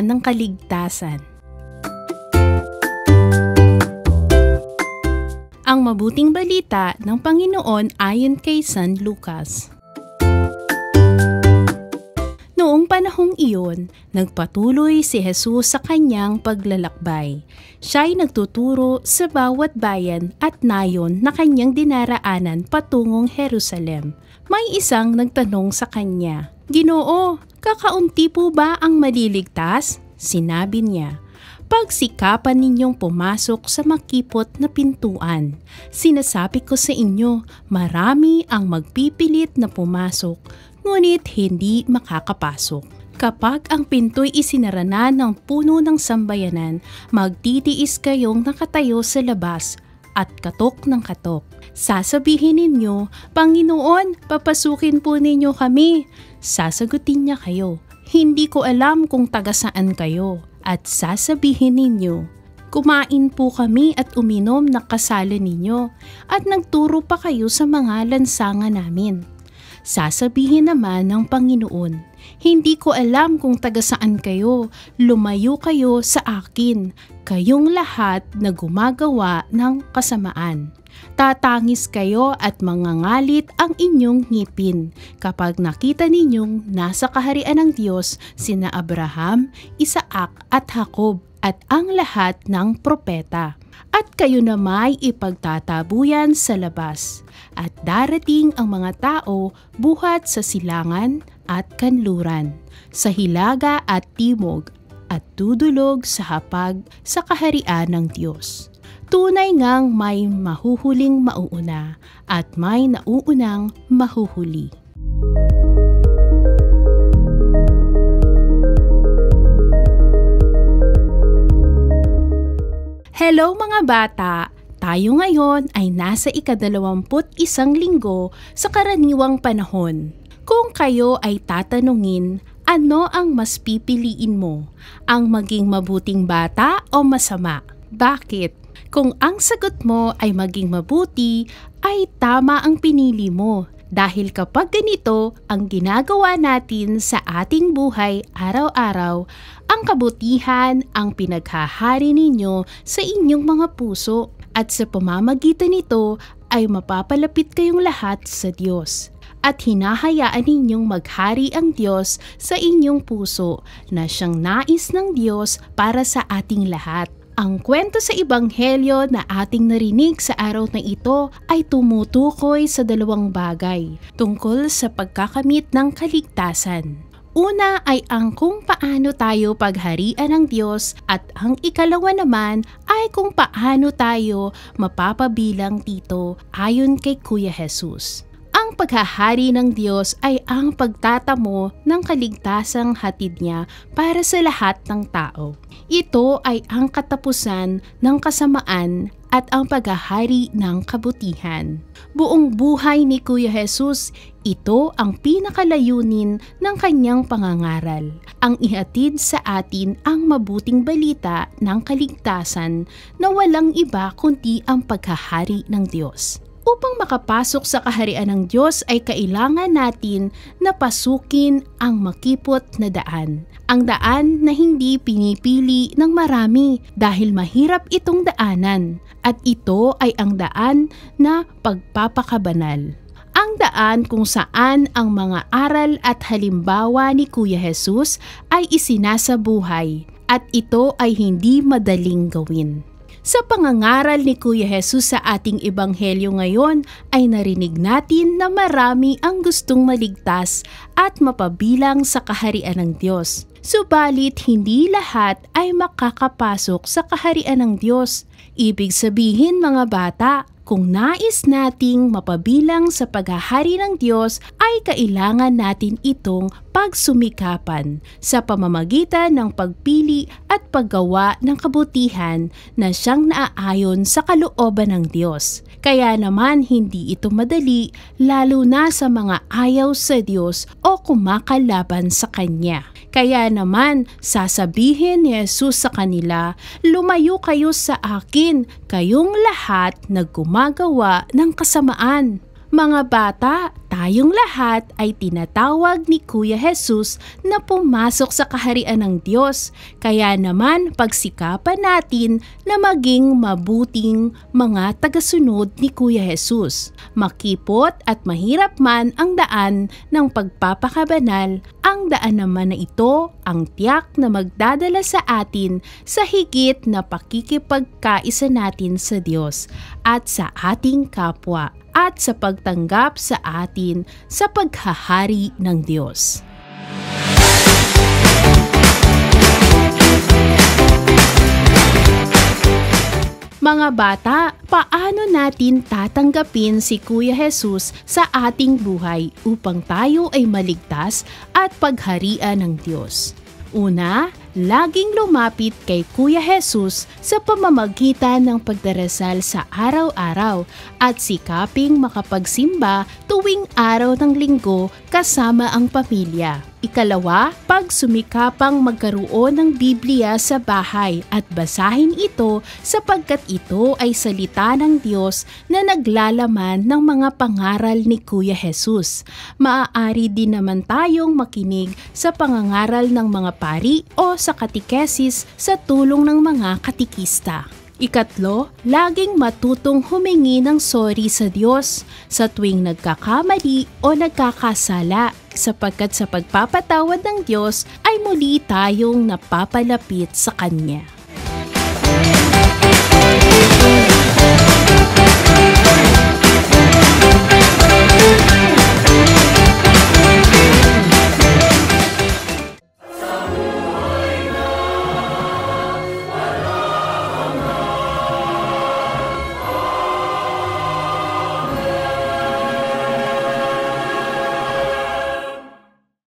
kaharian ng kaligtasan. Ang mabuting balita ng Panginoon ayon kay San Lucas. Noong panahong iyon, nagpatuloy si Jesus sa kanyang paglalakbay. Siya'y nagtuturo sa bawat bayan at nayon na kanyang dinaraanan patungong Jerusalem. May isang nagtanong sa kanya, "Ginoo, kakaunti po ba ang maliligtas?" Sinabi niya, "Pagsikapan ninyong pumasok sa makipot na pintuan. Sinasabi ko sa inyo, marami ang magpipilit na pumasok, ngunit hindi makakapasok. Kapag ang pinto'y isinara na ng puno ng sambayanan, magtitiis kayong nakatayo sa labas at katok ng katok. Sasabihin ninyo, 'Panginoon, papasukin po ninyo kami.' Sasagutin niya kayo, 'Hindi ko alam kung taga saan kayo.' At sasabihin ninyo, 'Kumain po kami at uminom na kasalan ninyo, at nagturo pa kayo sa mga lansangan namin.' Sasabihin naman ng Panginoon, 'Hindi ko alam kung taga saan kayo, lumayo kayo sa akin, kayong lahat na gumagawa ng kasamaan.' Tatangis kayo at mangangalit ang inyong ngipin kapag nakita ninyong nasa kaharian ng Diyos sina Abraham, Isaac at Jacob at ang lahat ng propeta. At kayo na may ipagtatabuyan sa labas. At darating ang mga tao buhat sa silangan at kanluran, sa hilaga at timog, at dudulog sa hapag sa kaharian ng Diyos. Tunay ngang may mahuhuling mauuna at may nauunang mahuhuli." Hello mga bata! Tayo ngayon ay nasa ika-21 linggo sa karaniwang panahon. Kung kayo ay tatanungin, ano ang mas pipiliin mo? Ang maging mabuting bata o masama? Bakit? Kung ang sagot mo ay maging mabuti, ay tama ang pinili mo. Dahil kapag ganito ang ginagawa natin sa ating buhay araw-araw, ang kabutihan ang pinaghahari ninyo sa inyong mga puso. At sa pamamagitan nito ay mapapalapit kayong lahat sa Diyos. At hinahayaan ninyong maghari ang Diyos sa inyong puso na siyang nais ng Diyos para sa ating lahat. Ang kwento sa Ebanghelyo na ating narinig sa araw na ito ay tumutukoy sa dalawang bagay tungkol sa pagkakamit ng kaligtasan. Una ay ang kung paano tayo pagharian ng Diyos at ang ikalawa naman ay kung paano tayo mapapabilang dito ayon kay Kuya Jesus. Ang paghahari ng Diyos ay ang pagtatamo ng kaligtasang hatid niya para sa lahat ng tao. Ito ay ang katapusan ng kasamaan at ang paghahari ng kabutihan. Buong buhay ni Kuya Jesus, ito ang pinakalayunin ng kanyang pangangaral. Ang ihatid sa atin ang mabuting balita ng kaligtasan na walang iba kundi ang paghahari ng Diyos. Upang makapasok sa kaharian ng Diyos ay kailangan natin na pasukin ang makipot na daan. Ang daan na hindi pinipili ng marami dahil mahirap itong daanan. At ito ay ang daan na pagpapakabanal. Ang daan kung saan ang mga aral at halimbawa ni Kuya Jesus ay isinasabuhay. At ito ay hindi madaling gawin. Sa pangangaral ni Kuya Jesus sa ating ebanghelyo ngayon ay narinig natin na marami ang gustong maligtas at mapabilang sa kaharian ng Diyos. Subalit hindi lahat ay makakapasok sa kaharian ng Diyos. Ibig sabihin mga bata, kung nais nating mapabilang sa paghahari ng Diyos ay kailangan natin itong pagsumikapan sa pamamagitan ng pagpili at paggawa ng kabutihan na siyang naaayon sa kalooban ng Diyos. Kaya naman hindi ito madali lalo na sa mga ayaw sa Diyos o kumakalaban sa Kanya. Kaya naman sasabihin ni Jesus sa kanila, "Lumayo kayo sa akin, kayong lahat na gumagawa ng kasamaan." Mga bata, tayong lahat ay tinatawag ni Kuya Jesus na pumasok sa kaharian ng Diyos. Kaya naman pagsikapan natin na maging mabuting mga tagasunod ni Kuya Jesus. Makipot at mahirap man ang daan ng pagpapakabanal, ang daan naman na ito ang tiyak na magdadala sa atin sa higit na pakikipagkaisa natin sa Diyos at sa ating kapwa, at sa pagtanggap sa atin sa paghahari ng Diyos. Mga bata, paano natin tatanggapin si Kuya Jesus sa ating buhay upang tayo ay maligtas at pagharian ng Diyos? Una, laging lumapit kay Kuya Jesus sa pamamagitan ng pagdarasal sa araw-araw at sikaping makapagsimba tuwing araw ng linggo kasama ang pamilya. Ikalawa, pagsumikapang magkaroon ng Biblia sa bahay at basahin ito sapagkat ito ay salita ng Diyos na naglalaman ng mga pangaral ni Kuya Jesus. Maaari din naman tayong makinig sa pangangaral ng mga pari o sa katikesis sa tulong ng mga katikista. Ikatlo, laging matutong humingi ng sorry sa Diyos sa tuwing nagkakamali o nagkakasala sapagkat sa pagpapatawad ng Diyos ay muli tayong napapalapit sa Kanya.